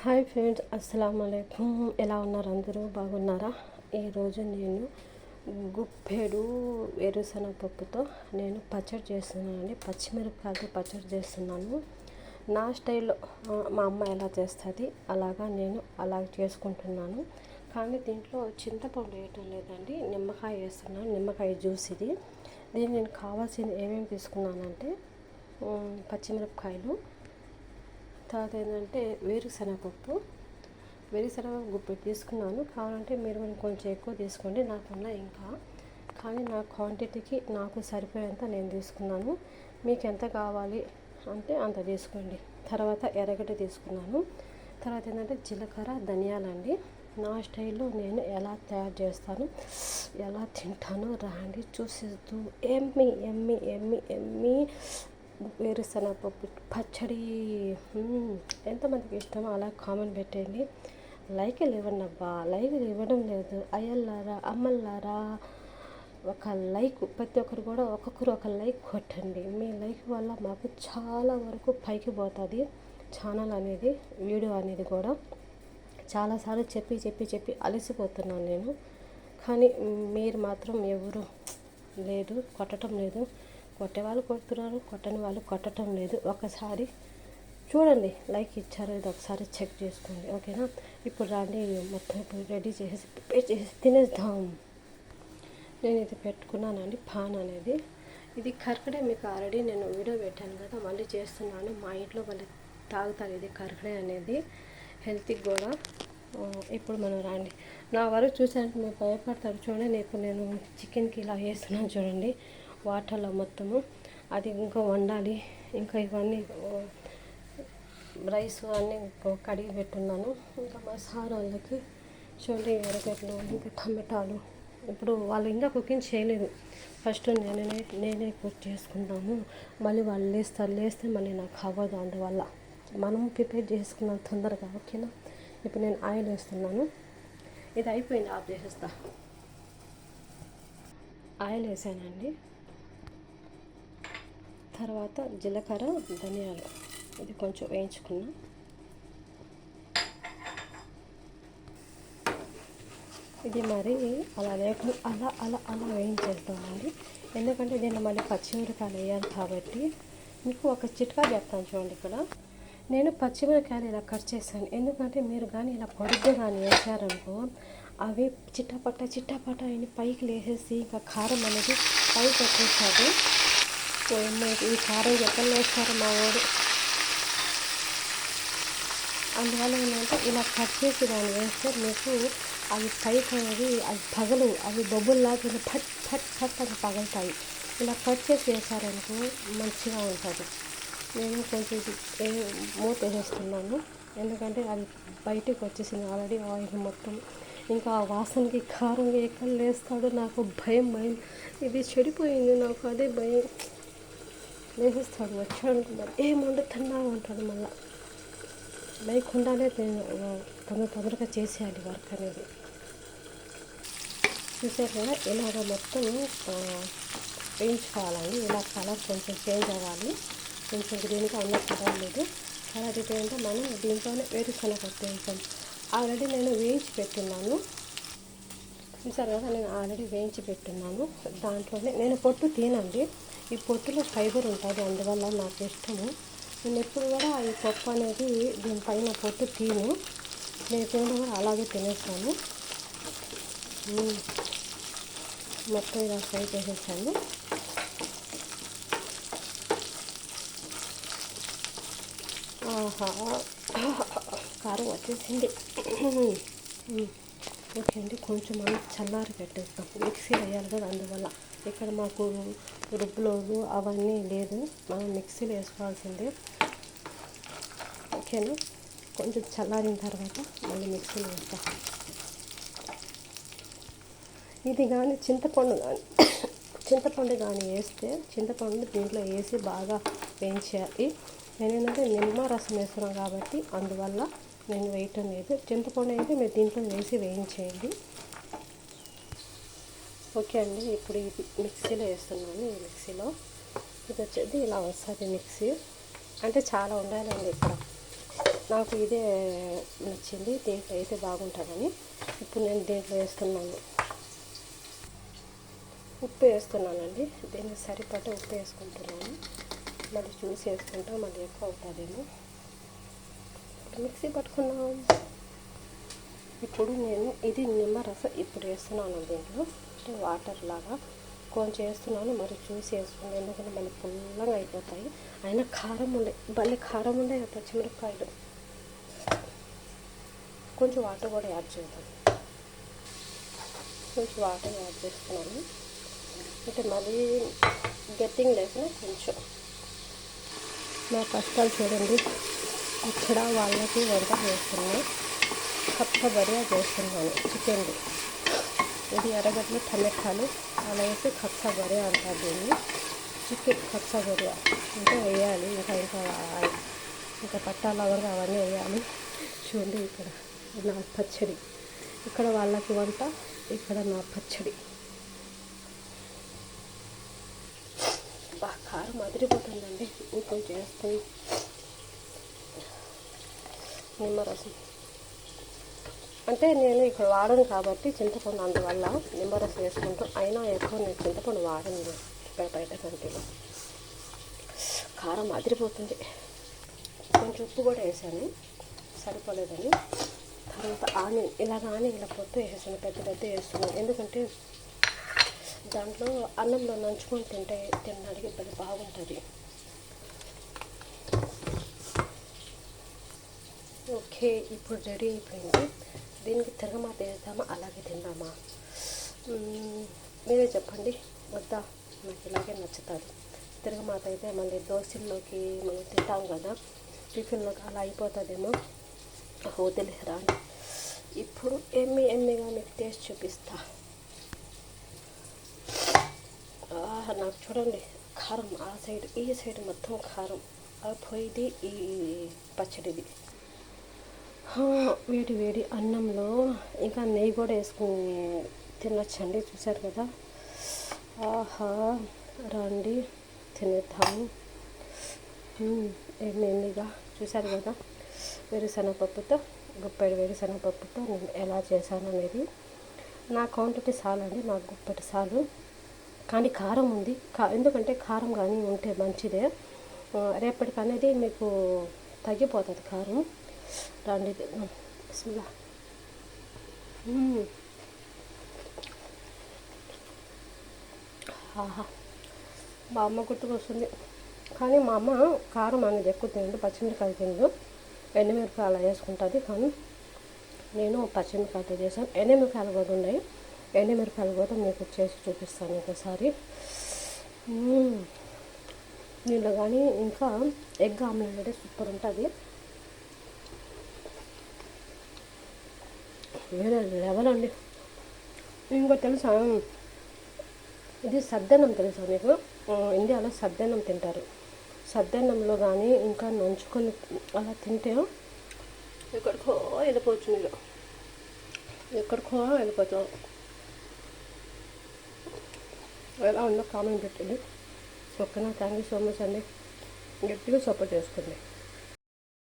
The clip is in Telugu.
హాయ్ ఫ్రెండ్స్, అస్సలం అయికుం. ఎలా ఉన్నారు? అందరూ బాగున్నారా? ఈరోజు నేను గుప్పెడు వేరుశనగపప్పుతో నేను పచ్చడి చేస్తున్నానండి. పచ్చిమిరపకాయలతో పచ్చడి చేస్తున్నాను. నా స్టైల్లో మా అమ్మ ఎలా చేస్తుంది అలాగా నేను అలా చేసుకుంటున్నాను. కానీ దీంట్లో చింతపండు వేయటం లేదండి, నిమ్మకాయ వేస్తున్నాను. నిమ్మకాయ జ్యూస్ ఇది. దీనికి నేను కావాల్సింది ఏమేమి తీసుకున్నానంటే పచ్చిమిరపకాయలు, తర్వాత ఏంటంటే వేరుశనగపప్పు గుప్పెడు తీసుకున్నాను. కావాలంటే మీరు కొంచెం ఎక్కువ తీసుకోండి, నాకున్న ఇంకా. కానీ నా క్వాంటిటీకి నాకు సరిపోయేంత నేను తీసుకున్నాను. మీకు ఎంత కావాలి అంటే అంత తీసుకోండి. తర్వాత ఎర్రగడ్డ తీసుకున్నాను. తర్వాత ఏంటంటే జీలకర్ర, ధనియాలండి. నా స్టైల్లో నేను ఎలా తయారు చేస్తాను, ఎలా తింటానో రాండి చూసేస్తూ. ఎమ్మి ఎమ్మి ఎమ్మి ఎమ్మి వేరుశనగపప్పు పచ్చడి ఎంతమందికి ఇష్టమో అలా కామెంట్ పెట్టండి. లైక్లు ఇవ్వండి అబ్బా, లైక్లు ఇవ్వడం లేదు. అయ్యల్లారా, అమ్మల్లారా, ఒక లైక్, ప్రతి ఒక్కరు కూడా ఒక్కొక్కరు ఒక లైక్ కొట్టండి. మీ లైక్ వల్ల మాకు చాలా వరకు పైకి పోతుంది ఛానల్ అనేది, వీడియో అనేది కూడా. చాలాసార్లు చెప్పి అలసిపోతున్నాను నేను. కానీ మీరు మాత్రం ఎవరు లేదు, కొట్టడం లేదు. కొట్టేవాళ్ళు కొడుతున్నారు, కొట్టని వాళ్ళు కొట్టడం లేదు. ఒకసారి చూడండి, లైక్ ఇచ్చారో ఇది ఒకసారి చెక్ చేసుకోండి, ఓకేనా? ఇప్పుడు రాండి, మొత్తం ఇప్పుడు రెడీ చేసి ప్రిపేర్ చేసి తినేద్దాం. నేను ఇది పెట్టుకున్నానండి, పాన్ అనేది. ఇది కర్కడే, మీకు ఆల్రెడీ నేను వీడియో పెట్టాను కదా, మళ్ళీ చేస్తున్నాను. మా ఇంట్లో మళ్ళీ తాగుతారు ఇది కర్కడే అనేది, హెల్త్కి కూడా. ఇప్పుడు మనం రాండి, నా వరకు చూసారంటే మీరు భయపడతారు. చూడండి, ఇప్పుడు నేను చికెన్కి ఇలా వేస్తున్నాను చూడండి, వాటర్లో మొత్తము. అది ఇంకా వండాలి. ఇంకా ఇవన్నీ రైస్ అన్నీ కడిగి పెట్టున్నాను. ఇంకా మసాలాలకి చూడండి, ఎర్రగడ్డలు, ఇంకా టమాటాలు. ఇప్పుడు వాళ్ళు ఇంకా కుకింగ్ చేయలేదు. ఫస్ట్ నేనే కుక్ చేసుకుంటాము. మళ్ళీ వాళ్ళు లేస్తే మళ్ళీ నాకు అవ్వదు. అందువల్ల మనం ప్రిపేర్ చేసుకున్నాం తొందరగా, ఓకేనా? ఇప్పుడు నేను ఆయిల్ వేస్తున్నాను. ఇది అయిపోయింది, ఆఫ్ చేసేస్తా. ఆయిల్ వేసానండి. తర్వాత జీలకర్ర, ధనియాలు ఇది కొంచెం వేయించుకున్నా. ఇది మరి అలా లేకుండా అలా వేయించేస్తామండి. ఎందుకంటే దీన్ని మళ్ళీ పచ్చిమిరపకాయలు వేయాలి కాబట్టి. మీకు ఒక చిట్కా చెప్తాను చూడండి. ఇక్కడ నేను పచ్చిమిరపకాయలు ఇలా కట్ చేశాను. ఎందుకంటే మీరు కానీ ఇలా పొడుగ్గా కానీ వేసారనుకో, అవి చిట్టపట్ట అయిన పైకి లేసేసి ఇంకా కారం అనేది పైకి వచ్చేసాడు. ఈ కారం ఎక్కడ వేస్తారు మా వాడు. అందువల్ల ఏంటంటే ఇలా కట్ చేసి దాన్ని వేస్తే మీకు అవి పైకి అనేది అది పగలు, అవి బొబ్బుల్లాగా ఫట్ అని పగలుతాయి. ఇలా కట్ చేసి వేసారనుకో మంచిగా ఉంటుంది. నేను కొంచెం మూత వేసేస్తున్నాను, ఎందుకంటే అది బయటకు వచ్చేసింది ఆల్రెడీ ఆయిల్ మొత్తం. ఇంకా ఆ వాసనకి కారం ఎక్కడ వేస్తాడో నాకు భయం. ఇది చెడిపోయింది, నాకు అదే భయం. వేసేస్తాడు, వచ్చాడు మరి ఏం వండుతున్నావు అంటాడు. మళ్ళీ లేకుండానే నేను తొందరగా చేసేయాలి వర్క్ అనేది. చూసారు కదా, ఇలాగ మొత్తం వేయించుకోవాలండి. ఇలా కలర్ కొంచెం చేంజ్ అవ్వాలి, కొంచెం గ్రీన్గా ఉన్న పర్వాలేదు. కలర్ ఏంటంటే మనం దీంట్లోనే వేరుశనగపప్పు వేసాం. ఆల్రెడీ నేను వేయించి పెట్టున్నాను. చూసారు కదా, నేను ఆల్రెడీ వేయించి పెట్టున్నాను. దాంట్లోనే నేను పొట్టు తినండి, ఈ పొట్టులో ఫైబర్ ఉంటుంది, అందువల్ల నాకు ఇష్టము. నేను ఎప్పుడు కూడా ఈ పప్పు అనేది దీనిపైన పొట్టు తిను, నేను తినడం కూడా అలాగే తినేస్తాను. మొత్తం ఇలా ఫ్రై చేసేసాను. కారం వచ్చేసింది. ఓకే అండి, కొంచెం మనం చల్లారి పెట్టేస్తాం, మిక్సీ వేయాలి కదా, అందువల్ల. ఇక్కడ మాకు రుబ్బులోడు అవన్నీ లేదు, మనం మిక్సీలో వేసుకోవాల్సిందే, ఓకేనా? కొంచెం చల్లారిన తర్వాత మళ్ళీ మిక్సీలో వేస్తాం. ఇది కానీ చింతపండు కానీ వేస్తే, చింతపండు దీంట్లో వేసి బాగా వేయించాలి. నేనేంటంటే నిమ్మ రసం వేస్తున్నాను కాబట్టి అందువల్ల నేను వేయటం లేదు. చింతపండు అయితే మీరు దీంట్లో వేసి వేయించేయండి, ఓకే అండి? ఇప్పుడు ఇది మిక్సీలో వేస్తున్నాను. ఈ మిక్సీలో ఇది వచ్చేది ఇలా వస్తుంది మిక్సీ. అంటే చాలా ఉండాలండి ఇక్కడ. నాకు ఇదే నచ్చింది, దీంట్లో అయితే బాగుంటుందని ఇప్పుడు నేను దీంట్లో వేస్తున్నాను. ఉప్పు వేస్తున్నానండి, దీనికి సరిపడా ఉప్పు వేసుకుంటున్నాను. మళ్ళీ చూసి వేసుకుంటా, మళ్ళీ ఎక్కువ అవుతుందేమో. మిక్సీ పట్టుకున్నాం. ఇప్పుడు నేను ఇది నిమ్మరసం ఇప్పుడు వేస్తున్నాను దీంట్లో, అంటే వాటర్ లాగా కొంచెం వేస్తున్నాను. మరి చూసి వేసుకున్నాను, ఎందుకంటే మళ్ళీ పుల్లగా అయిపోతాయి. అయినా కారం ఉండే, భలే కారం ఉండే పచ్చిమిరపకాయలు. కొంచెం వాటర్ కూడా యాడ్ చేద్దాం. కొంచెం వాటర్ యాడ్ చేస్తున్నాను, అంటే మళ్ళీ గట్టిగా లేకుండా కొంచెం. నా కష్టాలు చూడండి, ఇక్కడ వాళ్ళకి వంట చేస్తున్నాను, కచ్చబరియా చేస్తున్నాను చికెన్ది. ఇది ఎర్రగడ్డలు టమాటాలు అలా వేసి కచ్చబరియా అంటారు దీన్ని. చికెన్ కచ్చబరియా అంటే వేయాలి, ఇంకా పట్టా లవంగా అవన్నీ వేయాలి. చూడండి ఇక్కడ నా పచ్చడి, ఇక్కడ వాళ్ళకి వంట, ఇక్కడ నా పచ్చడి. కారం అదిరిపోతుందండి. ఇంకొంచెం చేస్తాను నిమ్మరసం. అంటే నేను ఇక్కడ వాడను కాబట్టి చింతపండు, అందువల్ల నిమ్మరసం వేసుకుంటాం. అయినా ఎక్కువ నేను చింతపండు వాడను బయట కంటిలో. కారం అదిరిపోతుంది. కొంచెం ఉప్పు కూడా వేసాను, సరిపోలేదని. తర్వాత ఆనియన్ ఇలా పొట్టు వేసేసాను, పెద్ద వేస్తున్నాను. ఎందుకంటే దాంట్లో అన్నంలో నంచుకొని తినడానికి పెద్ద బాగుంటుంది. ఓకే, ఇప్పుడు రెడీ అయిపోయింది. దీనికి తిరగమాత వేద్దామా అలాగే తిందామా? మీరే చెప్పండి. వద్దా, నాకు ఇలాగే నచ్చుతుంది. తిరగమాత అయితే మళ్ళీ దోశల్లోకి మనం తింటాం కదా, టిఫిన్లోకి అలా అయిపోతుందేమో. వదిలేరా. ఇప్పుడు ఎమ్మిగా మీకు టేస్ట్ చూపిస్తా. నాకు చూడండి, కారం ఆ సైడ్ ఈ సైడ్ మొత్తం కారం పోయిది ఈ పచ్చడిది. వేడి అన్నంలో ఇంకా నెయ్యి కూడా వేసుకుని తినొచ్చండి. చూసారు కదా, ఆహా రండి తినేద్దాము. ఎమ్మిగా చూసారు కదా, గుప్పెడు వేరుశనగపప్పుతో నేను ఎలా చేశాను అనేది. నా క్వాంటిటీ చాలండి, నాకు గుప్పెడు చాలు. కానీ కారం ఉంది, ఎందుకంటే కారం కానీ ఉంటే మంచిదే. రేపటికి అనేది మీకు తగ్గిపోతుంది కారం. రండి బిస్మిల్లా. ఆహా, మా అమ్మ గుర్తుకొస్తుంది. కానీ మా అమ్మ కారం అనేది ఎక్కువ తిండు, పచ్చిమిరకాయలు తిండు, ఎండుమిరపకాయలు అలా వేసుకుంటుంది. కానీ నేను పచ్చిమిరకాయలు చేశాను. ఎండుమిరపకాయలు కూడా ఉన్నాయి, ఎండుమిరపకాయలు కూడా మీకు చేసి చూపిస్తాను ఇంకోసారి. దీంట్లో కానీ ఇంకా ఎగ్ ఆమ్లెట్ అంటే సూపర్ ఉంటుంది, వేరే లెవెల్ అండి. ఇంకో తెలుసా, ఇది సద్దన్నం తెలుసా మీకు? ఇండియాలో సద్దన్నం తింటారు. సద్దన్నంలో కానీ ఇంకా నంచుకొని అలా తింటే ఎక్కడికో వెళ్ళిపోవచ్చు, మీరు ఎక్కడికో వెళ్ళిపోతాం. ఎలా ఉందో కామెంట్ పెట్టండి. ఓకేనా? థ్యాంక్ యూ సో మచ్ అండి. గట్టిగా సపోర్ట్ చేసుకోండి.